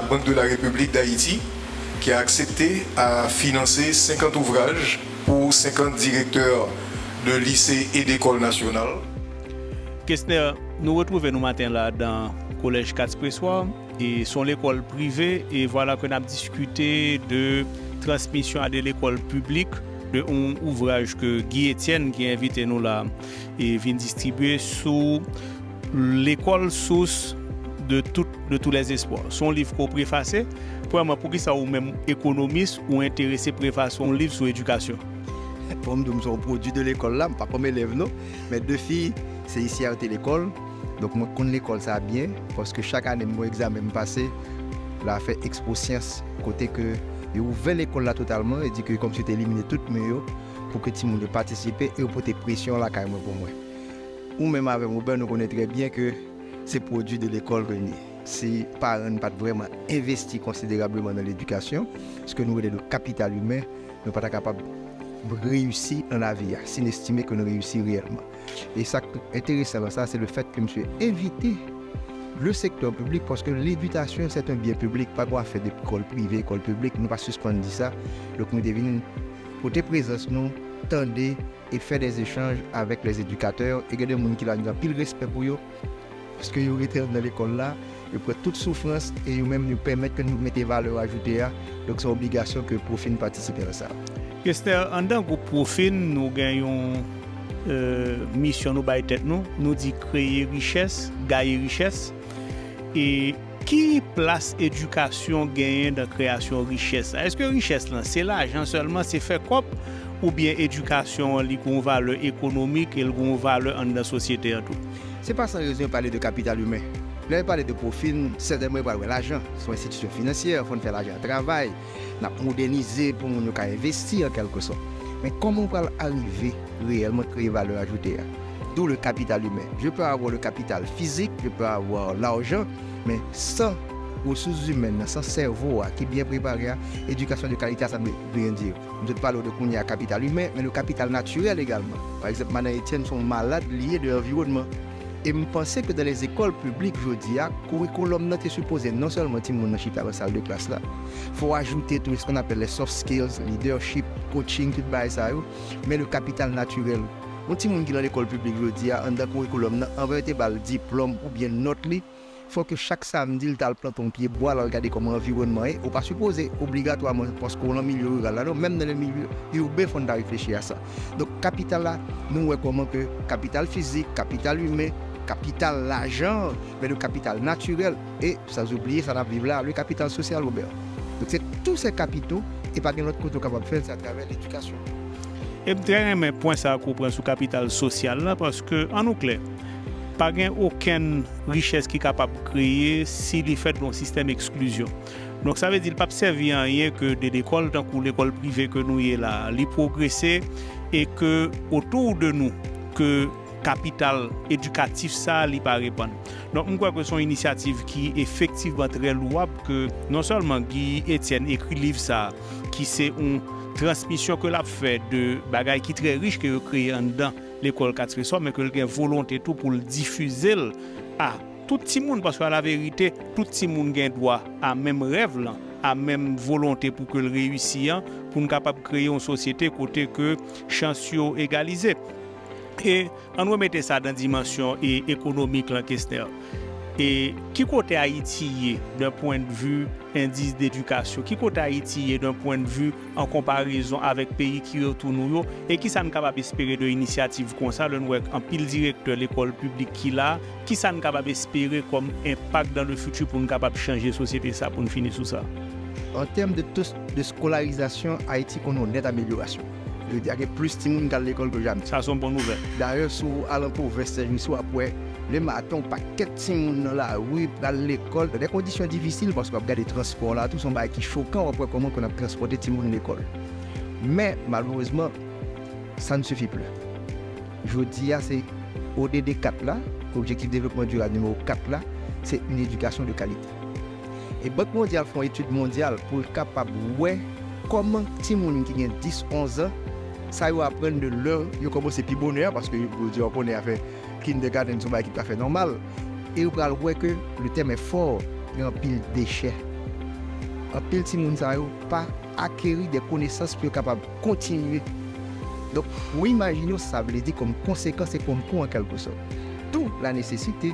la Banque de la République d'Haïti qui a accepté à financer 50 ouvrages pour 50 directeurs de lycées et d'écoles nationales. Kestner, nous retrouvons nous matin là dans le collège 4 Pressoir et son l'école privée et voilà qu'on a discuté de transmission à de l'école publique de un ouvrage que Guy Etienne qui a invité nous là et vient distribuer sous l'école source de tous les espoirs. Son livre qu'on préfacé, pour qui ça ou même économiste ou intéressé préface son livre sur l'éducation. Pour nous, nous sommes produits de l'école là, pas comme élèves non, mais deux filles, c'est ici à l'école. Donc moi connais l'école ça bien parce que chaque année mon examen passé, là fait expo science côté que il ouvert l'école là totalement et dit que comme c'était éliminé tout mieux pour que tout le monde participe et pour tes pression là carrément pour moi. Ou même avec mon père nous connaît très bien que c'est produit de l'école René. Si parents n'ont pas vraiment investi considérablement dans l'éducation, ce que nous avons le capital humain, nous ne sommes pas capables de réussir dans la vie, sans estimer que nous réussissons réellement. Et ça intéressant dans ça, c'est le fait que je suis invité le secteur public parce que l'éducation c'est un bien public, pas quoi faire d'école privée, école publique, nous ne pas suspendre ça. Donc nous devons pour tes présences nous tendre et faire des échanges avec les éducateurs et des gens qui ont pile respect pour eux parce que ils étaient dans l'école là, ils prennent toute souffrance et ils même nous permettent que nous mettions valeur ajoutée. Donc c'est une obligation que Profin participe à ça. Kester, en tant que Profin, nous gagnons mission nous bailler tête nous dit créer richesse, gagner richesse. Et qui place éducation gagne dans création de richesse? Est-ce que richesse là, c'est l'argent seulement, c'est fait quoi ou bien éducation li une valeur économique et une valeur dans la société en tout? C'est pas sans raison de parler de capital humain. Là, parler de profit, certainement parler de l'argent. Sont institutions financières, il faut faire l'argent à travail, moderniser pour nous investir en quelque sorte. Mais comment on peut arriver réellement à créer valeur ajoutée? D'où le capital humain. Je peux avoir le capital physique, je peux avoir l'argent, mais sans ressources humaines, sans cerveau qui est bien préparé, éducation de qualité, ça veut rien dire. Je parle de qu'on y a capital humain, mais le capital naturel également. Par exemple, Madame Etienne sont malades liés de l'environnement. Et je pensais que dans les écoles publiques, je dis, le curriculum est supposé non seulement tout le monde dans la salle de classe là, il faut ajouter tout ce qu'on appelle les soft skills, leadership, coaching, tout ça, mais le capital naturel. Un petit monde qui est dans l'école publique, je dis, dans le curriculum, en vérité, le diplôme ou bien note, il faut que chaque samedi, tu prends ton pied, bois, regarder comment l'environnement est. On pas supposé obligatoirement, parce qu'on est dans le milieu rural, même dans le milieu urbain, il faut réfléchir à ça. Donc, capital là, nous voyons comment que capital physique, capital humain, capital l'argent, mais le capital naturel et sans oublier, ça va vivre là, le capital social, Robert. Donc c'est tous ces capitaux et pas de l'autre côté capable de faire ça à travers l'éducation. Et très un point ça qu'on prend sur capital social là parce que en clair, pas aucune richesse qui est capable de créer s'il est fait dans un système d'exclusion. Donc ça veut dire qu'il ne peut pas servir à rien que de l'école tant que l'école privée que nous est là, les progresser et que autour de nous que capital éducatif ça li pas répondre. Donc je crois que son initiative qui est effectivement très louable que non seulement Guy Etienne écrit livre ça qui c'est une transmission que l'a fait de bagaille qui très riche que créé en dedans l'école 4 Pressoir mais que il a volonté tout pour le diffuser à tout le monde parce que la vérité tout le monde a droit à même rêve là à même volonté pour que le réussisse pour nous capable créer une société côté que chance égalisée. Et on remettre ça dans la dimension économique la question. Et qui côté Haïti d'un point de vue indice d'éducation, qui côté Haïti d'un point de vue en comparaison avec pays qui autour nous et qui ça nous capable espérer de initiative comme ça le nous en pile directeur l'école publique qui là, qui ça nous capable espérer comme impact dans le futur pour nous capable changer société ça pour nous finir sur ça. En termes de scolarisation, Haïti connaît une nette amélioration. Il y a plus de monde dans l'école que jamais. Ça, c'est une bonne nouvelle. D'ailleurs, sur Alentour Versailles, soit après, le matin, paquet de monde là, oui, dans l'école, dans des conditions difficiles parce qu'on a des transports là, tout son bail qui choquant après comment on a transporté tout le monde à l'école. Mais malheureusement, ça ne suffit plus. Je dis, c'est ODD 4 là, objectif de développement durable numéro 4 là, c'est une éducation de qualité. Et Banque mondiale font une étude mondiale pour être capable de voir comment les gens qui ont 10-11 ans, ça va apprendre de leur, ils commencent plus bonheur parce que vous connaissez à faire kindergarten, c'est qui est tout à fait normal. Et vous allez voir que le thème est fort, il y a un pile de déchets un petit monde ça pas acquérir des connaissances pour capable continuer. Donc, vous imaginez ça veut dire comme conséquence et comme coût en quelque sorte. Tout la nécessité,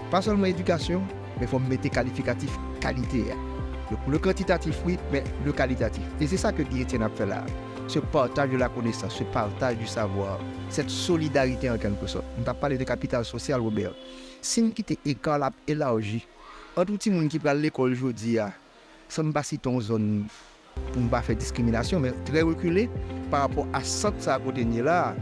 pas seulement éducation, mais il faut mettre qualificatif qualité. Donc, le quantitatif, oui, mais le qualitatif. Et c'est ça que Guy Etienne a fait là. Ce partage de la connaissance, ce partage du savoir, cette solidarité en quelque sorte. On t'a parlé de capital social, Robert. Si nous quittons l'école élargie, en tout le monde qui prend l'école aujourd'hui, ça ne va pas citer une zone pour ne pas faire discrimination, mais très reculé par rapport à ça que ça a côté là.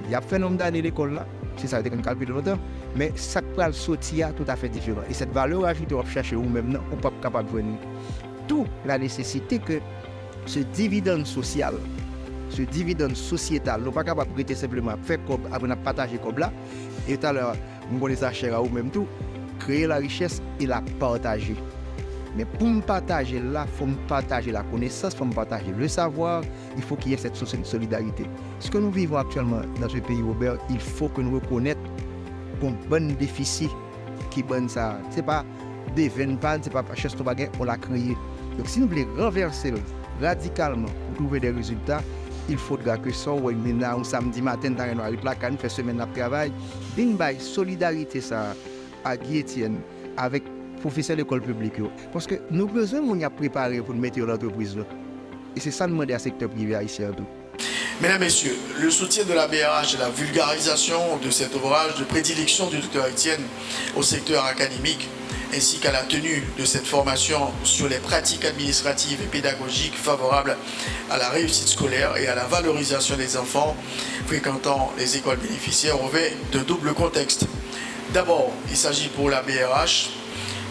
Il y a fait nombre d'années l'école là, c'est ça qui est calculé longtemps, mais ça peut le sortir tout à fait différent. Et cette valeur ajoutée, on va chercher ou même non, on n'est pas capable de venir. Tout la nécessité que ce dividende social, ce dividende sociétal, nous ne sommes pas capables de prêter simplement faire comme, après partager comme là, et tout à l'heure, nous connaissons ça cher ou même tout, créer la richesse et la partager. Mais pour me partager là, il faut me partager la connaissance, il faut me partager le savoir, il faut qu'il y ait cette solidarité. Ce que nous vivons actuellement dans ce pays, Robert, il faut que nous reconnaissions qu'on a un bon déficit qui bonne ça. Ce n'est pas des veines, ce n'est pas chasse de baguette, on l'a créé. Donc si nous voulons renverser radicalement pour trouver des résultats, il faudra que ça, un samedi matin, dans une plaque, nous faisons semaine de travail, d'une solidarité ça à Guy Etienne avec professeurs d'école publique. Parce que nous avons besoin de préparer pour mettre l'entreprise là. Et c'est ça de demander à secteur privé haïtien. Mesdames, Messieurs, le soutien de la BRH et la vulgarisation de cet ouvrage de prédilection du Dr Etienne au secteur académique, ainsi qu'à la tenue de cette formation sur les pratiques administratives et pédagogiques favorables à la réussite scolaire et à la valorisation des enfants fréquentant les écoles bénéficiaires, revêt de double contexte. D'abord, il s'agit pour la BRH,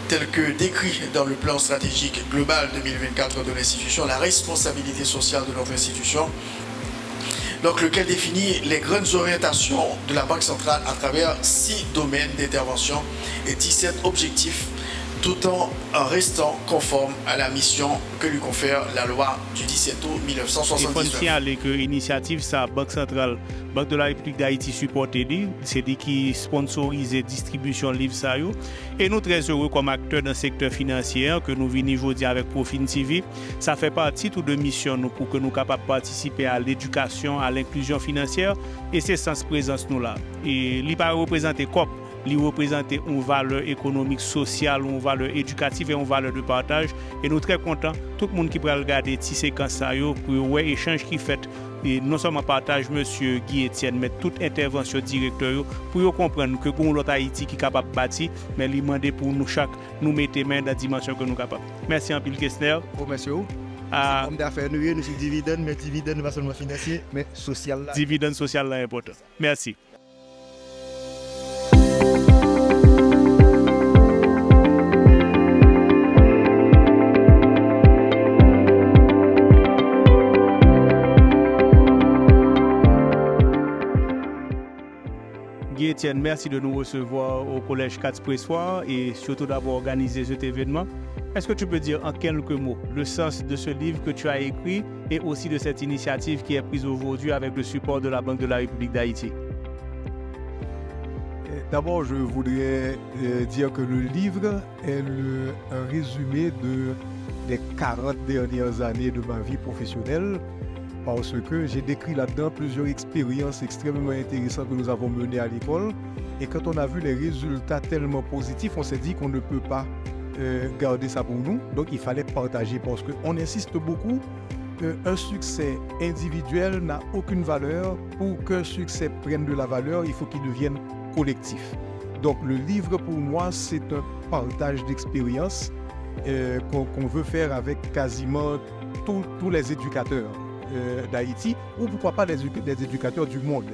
tel que décrit dans le plan stratégique global 2024 de l'institution, la responsabilité sociale de notre institution, donc lequel définit les grandes orientations de la Banque centrale à travers 6 domaines d'intervention et 17 objectifs, tout en restant conforme à la mission que lui confère la loi du 17 août 1979. Il faut signaler que l'initiative, ça, Banque centrale, Banque de la République d'Haïti supporte, c'est dit qui sponsorise la distribution de livres ça. Et nous très heureux comme acteurs dans le secteur financier que nous venons aujourd'hui avec Profin TV. Ça fait partie de mission nous, pour que nous soyons capables de participer à l'éducation, à l'inclusion financière. Et c'est sans présence nous là. Et il va représenter COP. Il représente une valeur économique, sociale, une valeur éducative et une valeur de partage. Et nous sommes très contents, tout le monde qui peut regarder ces séquences pour voir l'échange qui fait. Et non seulement partage M. Guy Etienne, mais toute intervention directeur pour comprendre que nous l'autre Haïti qui est capable de bâtir, mais il demande pour nous chaque nous mettre main dans la dimension que nous sommes capables. Merci en pile, Kessner. Oh, monsieur. Homme d'affaires, nous sommes dividendes, mais dividendes pas seulement financiers, mais social. Dividende social là important. Merci. Guy Etienne, merci de nous recevoir au Collège 4 Pressoir et surtout d'avoir organisé cet événement. Est-ce que tu peux dire en quelques mots le sens de ce livre que tu as écrit et aussi de cette initiative qui est prise aujourd'hui avec le support de la Banque de la République d'Haïti? D'abord, je voudrais dire que le livre est un résumé des 40 dernières années de ma vie professionnelle, parce que j'ai décrit là-dedans plusieurs expériences extrêmement intéressantes que nous avons menées à l'école. Et quand on a vu les résultats tellement positifs, on s'est dit qu'on ne peut pas garder ça pour nous. Donc il fallait partager, parce qu'on insiste beaucoup qu'un succès individuel n'a aucune valeur. Pour qu'un succès prenne de la valeur, il faut qu'il devienne collectif. Donc le livre pour moi, c'est un partage d'expériences qu'on veut faire avec quasiment tous les éducateurs d'Haïti, ou pourquoi pas les éducateurs du monde.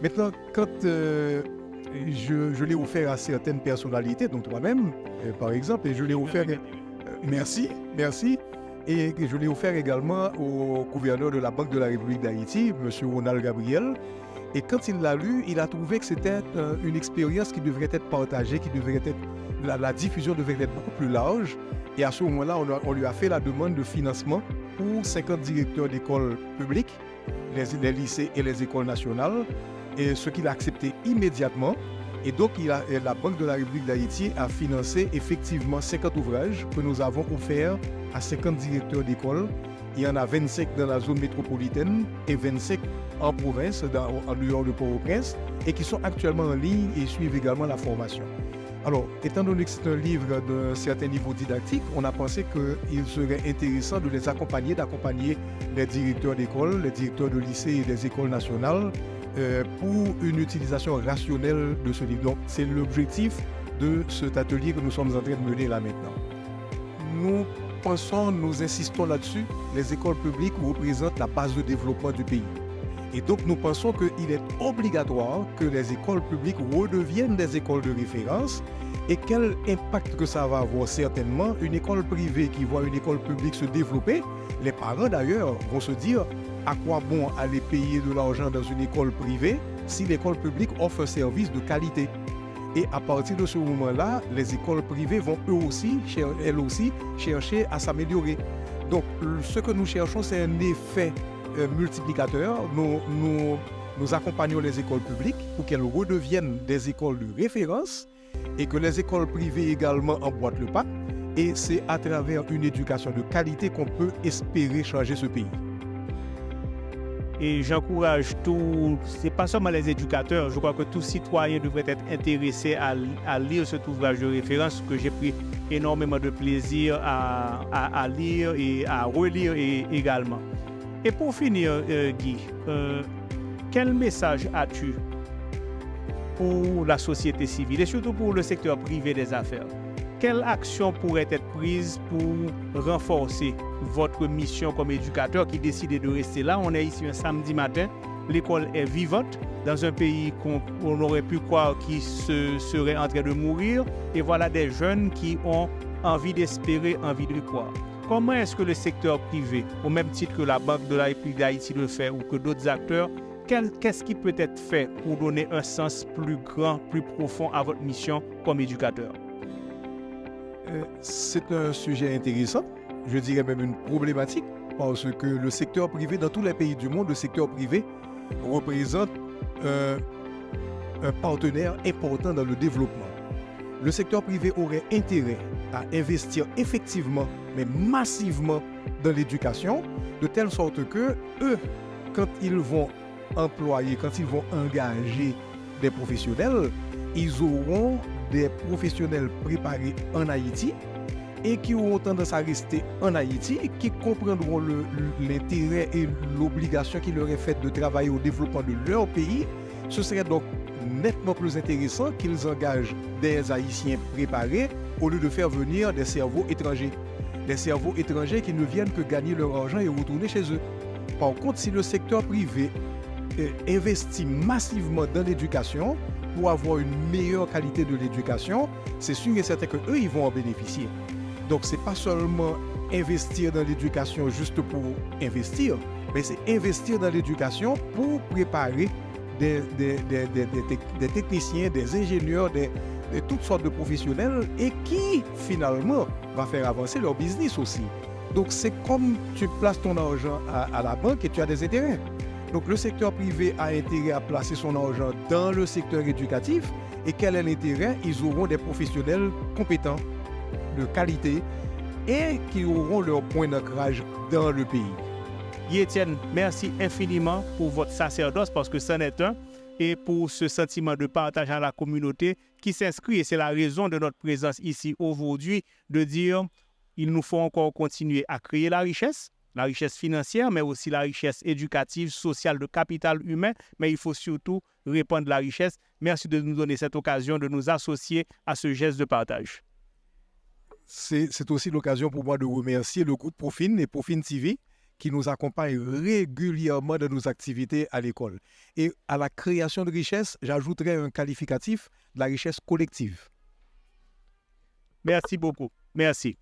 Maintenant, quand je l'ai offert à certaines personnalités, donc toi-même, par exemple, et je l'ai offert... Merci. Et je l'ai offert également au gouverneur de la Banque de la République d'Haïti, M. Ronald Gabriel. Et quand il l'a lu, il a trouvé que c'était une expérience qui devrait être partagée, la diffusion devrait être beaucoup plus large. Et à ce moment-là, on lui a fait la demande de financement pour 50 directeurs d'écoles publiques, les lycées et les écoles nationales, et ce qu'il a accepté immédiatement. Et donc, la Banque de la République d'Haïti a financé effectivement 50 ouvrages que nous avons offerts à 50 directeurs d'école. Il y en a 25 dans la zone métropolitaine et 25 en province, en dehors de Port-au-Prince, et qui sont actuellement en ligne et suivent également la formation. Alors, étant donné que c'est un livre d'un certain niveau didactique, on a pensé qu'il serait intéressant de les accompagner, d'accompagner les directeurs d'école, les directeurs de lycée et des écoles nationales pour une utilisation rationnelle de ce livre. Donc, c'est l'objectif de cet atelier que nous sommes en train de mener là maintenant. Nous insistons là-dessus, les écoles publiques représentent la base de développement du pays. Et donc, nous pensons qu'il est obligatoire que les écoles publiques redeviennent des écoles de référence. Et quel impact que ça va avoir certainement, une école privée qui voit une école publique se développer, les parents d'ailleurs vont se dire à quoi bon aller payer de l'argent dans une école privée si l'école publique offre un service de qualité. Et à partir de ce moment-là, les écoles privées vont elles aussi chercher à s'améliorer. Donc, ce que nous cherchons, c'est un effet multiplicateur. Nous accompagnons les écoles publiques pour qu'elles redeviennent des écoles de référence et que les écoles privées également emboîtent le pas. Et c'est à travers une éducation de qualité qu'on peut espérer changer ce pays. Et j'encourage tout, c'est pas seulement les éducateurs, je crois que tout citoyen devrait être intéressé à lire cet ouvrage de référence que j'ai pris énormément de plaisir à lire et à relire également. Et pour finir, Guy, quel message as-tu pour la société civile et surtout pour le secteur privé des affaires? Quelle action pourrait être prise pour renforcer votre mission comme éducateur qui décide de rester là? On est ici un samedi matin, l'école est vivante dans un pays qu'on aurait pu croire qui serait en train de mourir. Et voilà des jeunes qui ont envie d'espérer, envie de croire. Comment est-ce que le secteur privé, au même titre que la Banque de la République d'Haïti le fait ou que d'autres acteurs, qu'est-ce qui peut être fait pour donner un sens plus grand, plus profond à votre mission comme éducateur? C'est un sujet intéressant, je dirais même une problématique, parce que le secteur privé, dans tous les pays du monde, le secteur privé représente un partenaire important dans le développement. Le secteur privé aurait intérêt à investir effectivement, mais massivement dans l'éducation, de telle sorte que eux, quand ils vont employer, quand ils vont engager des professionnels, ils auront des professionnels préparés en Haïti et qui auront tendance à rester en Haïti et qui comprendront l'intérêt et l'obligation qui leur est faite de travailler au développement de leur pays. Ce serait donc nettement plus intéressant qu'ils engagent des Haïtiens préparés au lieu de faire venir des cerveaux étrangers. Des cerveaux étrangers qui ne viennent que gagner leur argent et retourner chez eux. Par contre, si le secteur privé investit massivement dans l'éducation pour avoir une meilleure qualité de l'éducation, c'est sûr et certain qu'eux, ils vont en bénéficier. Donc, ce n'est pas seulement investir dans l'éducation juste pour investir, mais c'est investir dans l'éducation pour préparer des techniciens, des ingénieurs, de toutes sortes de professionnels et qui, finalement, va faire avancer leur business aussi. Donc, c'est comme tu places ton argent à la banque et tu as des intérêts. Donc, le secteur privé a intérêt à placer son argent dans le secteur éducatif. Et quel est l'intérêt? Ils auront des professionnels compétents, de qualité, et qui auront leur point d'ancrage dans le pays. Étienne, merci infiniment pour votre sacerdoce, parce que c'en est un, et pour ce sentiment de partage à la communauté qui s'inscrit, et c'est la raison de notre présence ici aujourd'hui, de dire il nous faut encore continuer à créer la richesse financière, mais aussi la richesse éducative, sociale, de capital humain, mais il faut surtout répandre la richesse. Merci de nous donner cette occasion de nous associer à ce geste de partage. C'est aussi l'occasion pour moi de remercier le groupe Profin et Profin TV qui nous accompagne régulièrement dans nos activités à l'école. Et à la création de richesse, j'ajouterai un qualificatif de la richesse collective. Merci beaucoup. Merci.